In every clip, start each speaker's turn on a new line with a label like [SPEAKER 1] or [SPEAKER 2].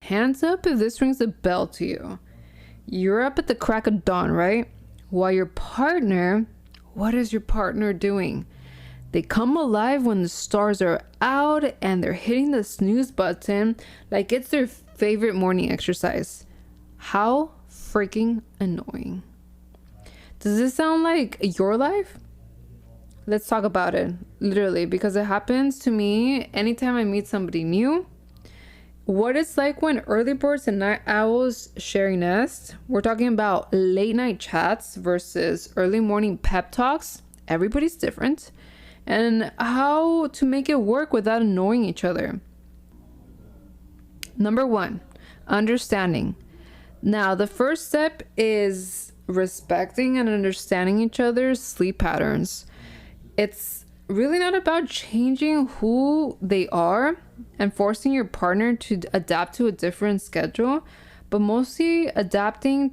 [SPEAKER 1] Hands up if this rings a bell to you. You're up at the crack of dawn, right? While your partner, what is your partner doing? They come alive when the stars are out and they're hitting the snooze button like it's their favorite morning exercise. How freaking annoying. Does this sound like your life? Let's talk about it, literally, because it happens to me anytime I meet somebody new. What it's like when early birds and night owls share a nest. We're talking about late night chats versus early morning pep talks. Everybody's different. And how to make it work without annoying each other. Number 1, understanding. Now, the first step is respecting and understanding each other's sleep patterns. It's really not about changing who they are and forcing your partner to adapt to a different schedule, but mostly understanding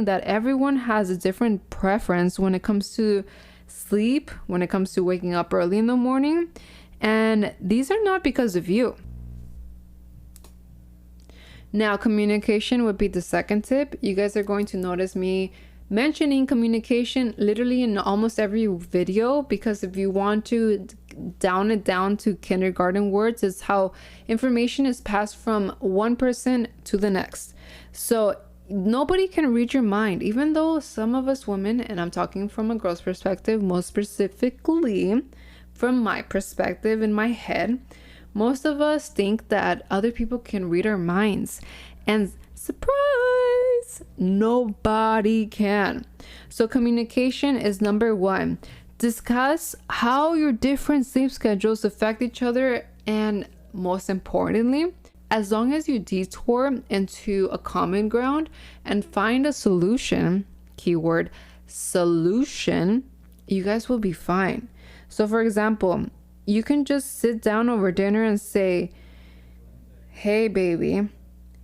[SPEAKER 1] that everyone has a different preference when it comes to sleep, when it comes to waking up early in the morning, and these are not because of you. Now, communication would be the second tip. You guys are going to notice me mentioning communication literally in almost every video, because if you want to down it down to kindergarten words, it's how information is passed from one person to the next. So nobody can read your mind, even though some of us women, and I'm talking from a girl's perspective, most specifically from my perspective in my head, most of us think that other people can read our minds, and surprise, nobody can. So communication is number 1. Discuss how your different sleep schedules affect each other, and most importantly, as long as you detour into a common ground and find a solution, keyword solution, you guys will be fine. So for example, you can just sit down over dinner and say, hey baby,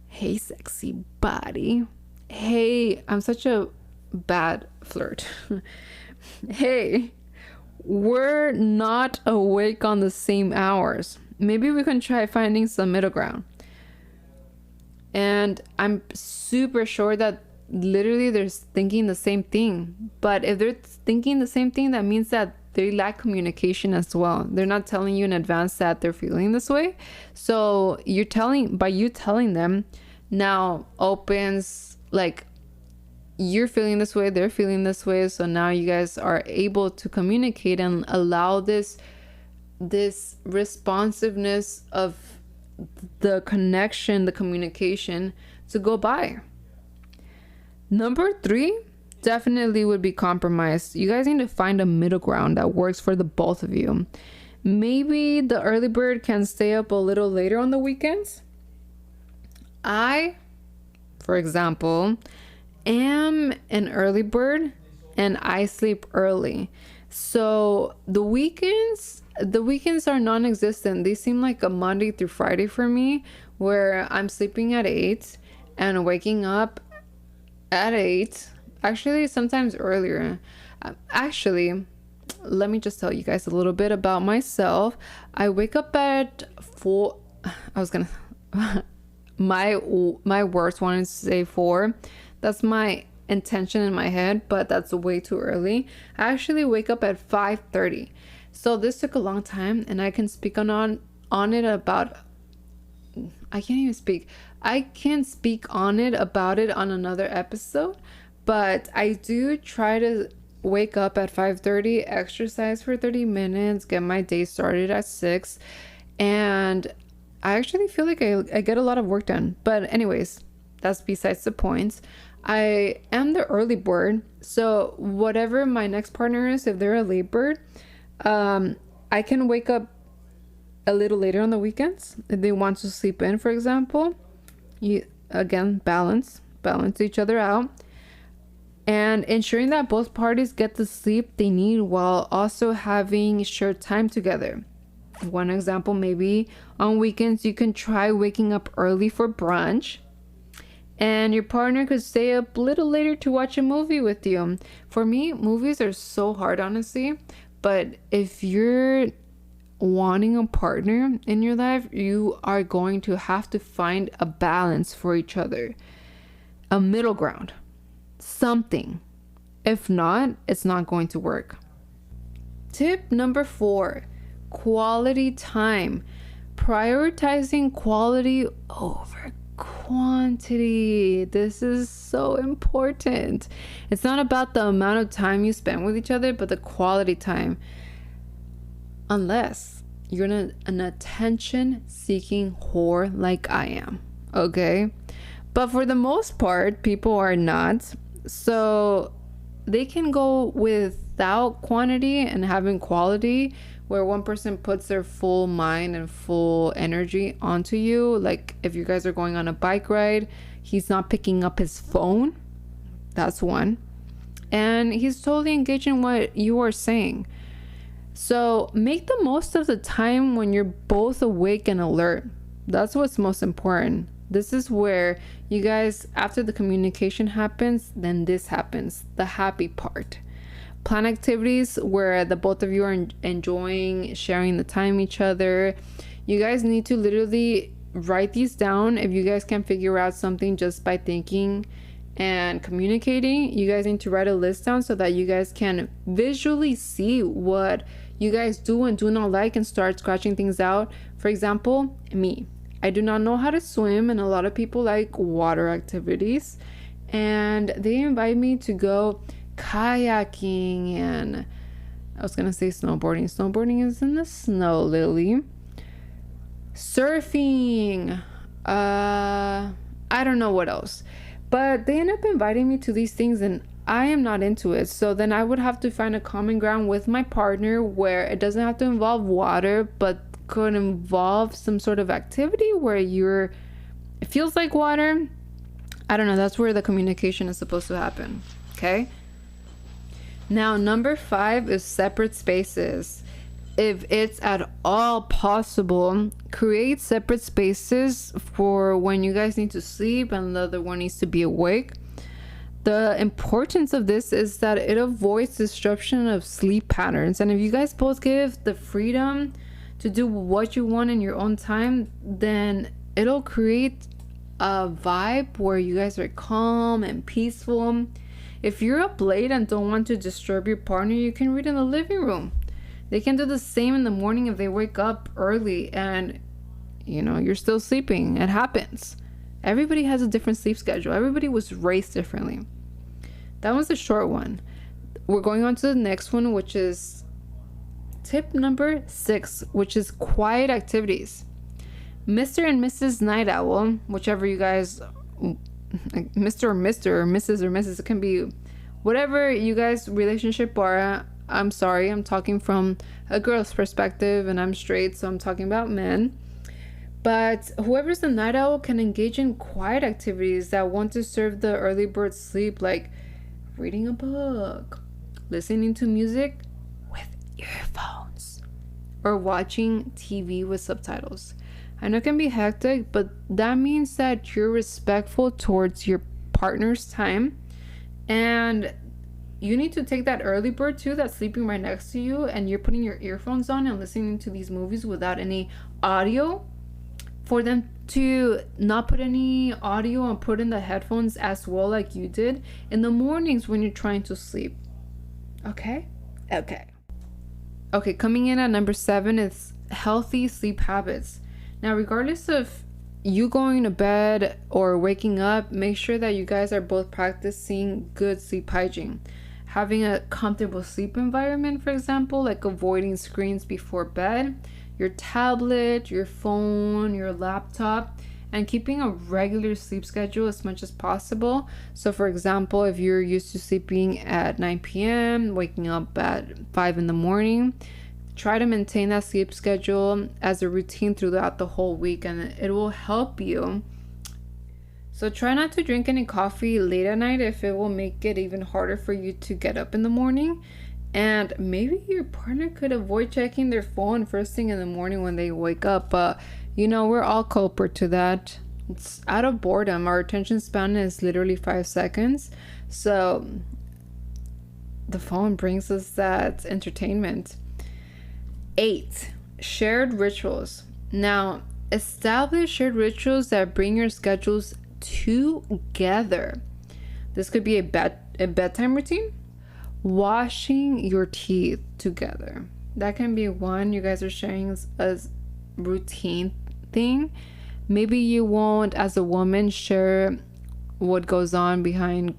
[SPEAKER 1] hey sexy body, hey, I'm such a bad flirt. Hey, we're not awake on the same hours. Maybe we can try finding some middle ground. And I'm super sure that literally they're thinking the same thing. But if they're thinking the same thing, that means that they lack communication as well. They're not telling you in advance that they're feeling this way. So by you telling them now opens, like, you're feeling this way, they're feeling this way. So now you guys are able to communicate and allow this responsiveness of the connection, the communication to go by. Number 3 definitely would be compromise. You guys need to find a middle ground that works for the both of you. Maybe the early bird can stay up a little later on the weekends. I, for example, am an early bird and I sleep early. So the weekends are non-existent. They seem like a Monday through Friday for me, where I'm sleeping at 8 and waking up at 8. Actually, sometimes earlier. Actually, let me just tell you guys a little bit about myself. I wake up at 4. My worst one is to say 4. That's my intention in my head, but that's way too early. I actually wake up at 5:30. So this took a long time, and I can speak on it about. I can't even speak. I can speak on it about it on another episode, but I do try to wake up at 5:30, exercise for 30 minutes, get my day started at 6, and I actually feel like I get a lot of work done. But anyways, that's besides the point. I am the early bird, so whatever my next partner is, if they're a late bird, I can wake up a little later on the weekends if they want to sleep in, for example. You again balance each other out, and ensuring that both parties get the sleep they need while also having shared time together. One example, maybe on weekends you can try waking up early for brunch, and your partner could stay up a little later to watch a movie with you. For me, movies are so hard, honestly, but if you're wanting a partner in your life, you are going to have to find a balance for each other, a middle ground, something. If not, it's not going to work. Tip number 4, quality time. Prioritizing quality over quantity. This is so important. It's not about the amount of time you spend with each other, but the quality time. Unless you're an attention seeking whore like I am, okay? But for the most part, people are not. So they can go without quantity and having quality, where one person puts their full mind and full energy onto you. Like if you guys are going on a bike ride, he's not picking up his phone. That's one. And he's totally engaged in what you are saying. So make the most of the time when you're both awake and alert. That's what's most important. This is where you guys, after the communication happens, then this happens, the happy part. Plan activities where the both of you are enjoying sharing the time each other. You guys need to literally write these down. If you guys can figure out something just by thinking and communicating, you guys need to write a list down so that you guys can visually see what you guys do and do not like and start scratching things out. For example, me, I do not know how to swim, and a lot of people like water activities, and they invite me to go kayaking, and I was gonna say snowboarding is in the snow, Lily. Surfing, I don't know what else, but they end up inviting me to these things and I am not into it. So then I would have to find a common ground with my partner where it doesn't have to involve water, but could involve some sort of activity where it feels like water. I don't know. That's where the communication is supposed to happen. Okay. Now, number 5 is separate spaces. If it's at all possible, create separate spaces for when you guys need to sleep and the other one needs to be awake. The importance of this is that it avoids disruption of sleep patterns. And if you guys both give the freedom to do what you want in your own time, then it'll create a vibe where you guys are calm and peaceful. If you're up late and don't want to disturb your partner, you can read in the living room. They can do the same in the morning if they wake up early and you're still sleeping. It happens. Everybody has a different sleep schedule. Everybody was raised differently. That was a short one. We're going on to the next one, which is tip number 6, which is quiet activities. Mr. and Mrs. Night Owl, whichever you guys, Mr. or Mrs. or Mrs. It can be whatever you guys relationship are. I'm sorry, I'm talking from a girl's perspective and I'm straight, so I'm talking about men. But whoever's the night owl can engage in quiet activities that want to serve the early bird sleep, like reading a book, listening to music with earphones, or watching TV with subtitles. I know it can be hectic, but that means that you're respectful towards your partner's time, and you need to take that early bird too that's sleeping right next to you, and you're putting your earphones on and listening to these movies without any audio, for them to not put any audio and put in the headphones as well, like you did in the mornings when you're trying to sleep. Okay, coming in at number 7 is healthy sleep habits. Now, regardless of you going to bed or waking up, make sure that you guys are both practicing good sleep hygiene. Having a comfortable sleep environment, for example, like avoiding screens before bed, your tablet, your phone, your laptop, and keeping a regular sleep schedule as much as possible. So for example, if you're used to sleeping at 9 p.m., waking up at 5 in the morning, try to maintain that sleep schedule as a routine throughout the whole week, and it will help you. So try not to drink any coffee late at night if it will make it even harder for you to get up in the morning. And maybe your partner could avoid checking their phone first thing in the morning when they wake up. But, we're all culprit to that. It's out of boredom. Our attention span is literally 5 seconds. So the phone brings us that entertainment. 8, shared rituals. Now, establish shared rituals that bring your schedules together. This could be a bedtime routine, washing your teeth together. That can be one you guys are sharing as a routine thing. Maybe you won't, as a woman, share what goes on behind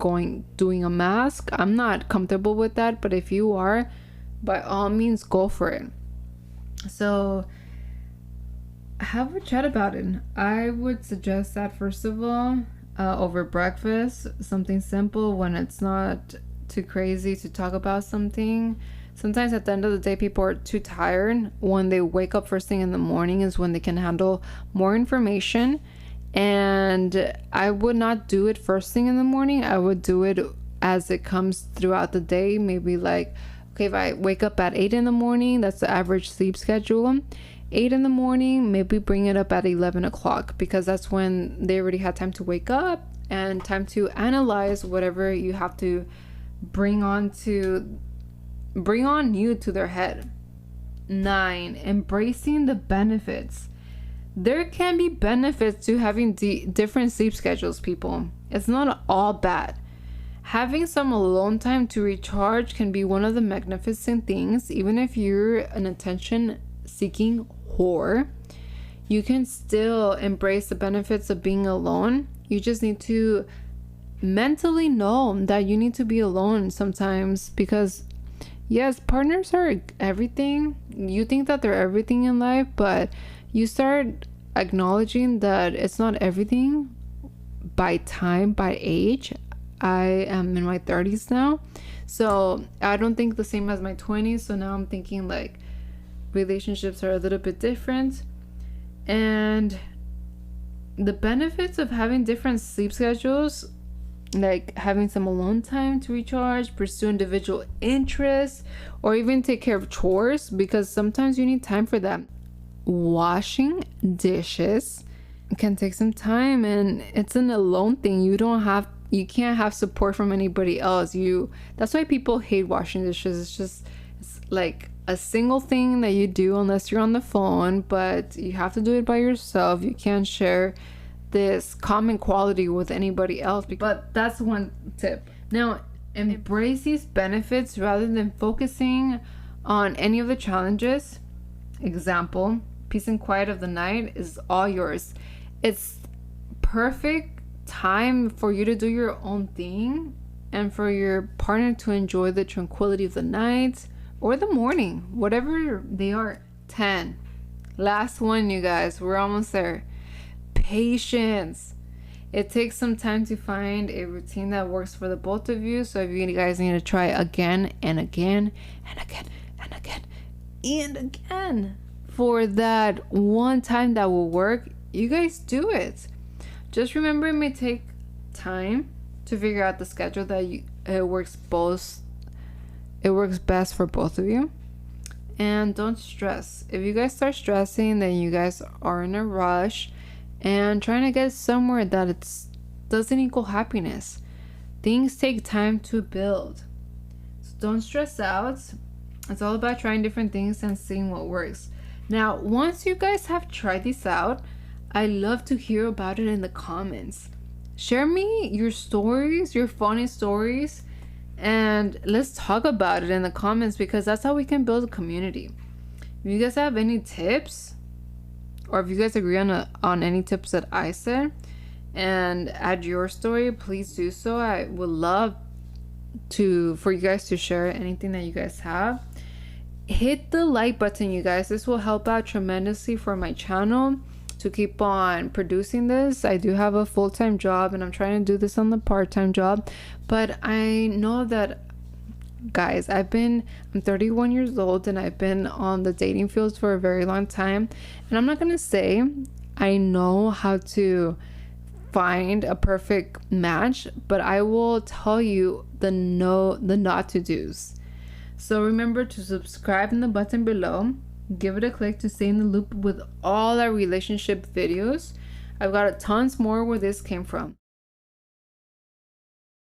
[SPEAKER 1] doing a mask. I'm not comfortable with that, but if you are, by all means, go for it. So have a chat about it. I would suggest that, first of all, over breakfast, something simple when it's not too crazy to talk about something. Sometimes at the end of the day, people are too tired. When they wake up first thing in the morning is when they can handle more information. And I would not do it first thing in the morning. I would do it as it comes throughout the day. Maybe like, okay, if I wake up at 8 in the morning, that's the average sleep schedule. 8 in the morning, maybe bring it up at 11 o'clock, because that's when they already had time to wake up and time to analyze whatever you have to bring on you to their head. 9, embracing the benefits. There can be benefits to having different sleep schedules, people. It's not all bad. Having some alone time to recharge can be one of the magnificent things. Even if you're an attention-seeking whore, you can still embrace the benefits of being alone. You just need to mentally know that you need to be alone sometimes, because yes, partners are everything. You think that they're everything in life, but you start acknowledging that it's not everything by age. I am in my 30s now, so I don't think the same as my 20s. So now I'm thinking like relationships are a little bit different, and the benefits of having different sleep schedules, like having some alone time to recharge, pursue individual interests, or even take care of chores, because sometimes you need time for that. Washing dishes can take some time, and it's an alone thing. You can't have support from anybody else. That's why people hate washing dishes. It's like a single thing that you do unless you're on the phone, but you have to do it by yourself. You can't share this common quality with anybody else. But that's one tip. Now, embrace these benefits rather than focusing on any of the challenges. Example, peace and quiet of the night is all yours. It's perfect time for you to do your own thing and for your partner to enjoy the tranquility of the night or the morning, whatever they are. 10, last one, you guys, we're almost there. Patience. It takes some time to find a routine that works for the both of you. So if you guys need to try again and again and again and again and again for that one time that will work, you guys do it. Just remember, it may take time to figure out the schedule that it works best for both of you. And don't stress. If you guys start stressing, then you guys are in a rush and trying to get somewhere that it doesn't equal happiness. Things take time to build. So don't stress out. It's all about trying different things and seeing what works. Now, once you guys have tried this out, I love to hear about it in the comments. Share me your stories, your funny stories, and let's talk about it in the comments, because that's how we can build a community. If you guys have any tips, or if you guys agree on any tips that I said and add your story, please do so. I would love for you guys to share anything that you guys have. Hit the like button, you guys. This will help out tremendously for my channel to keep on producing this. I do have a full-time job and I'm trying to do this on the part-time job, but I know that, guys, I'm 31 years old and I've been on the dating fields for a very long time, and I'm not gonna say I know how to find a perfect match, but I will tell you the not to do's. So remember to subscribe in the button below. Give it a click to stay in the loop with all our relationship videos. I've got tons more where this came from.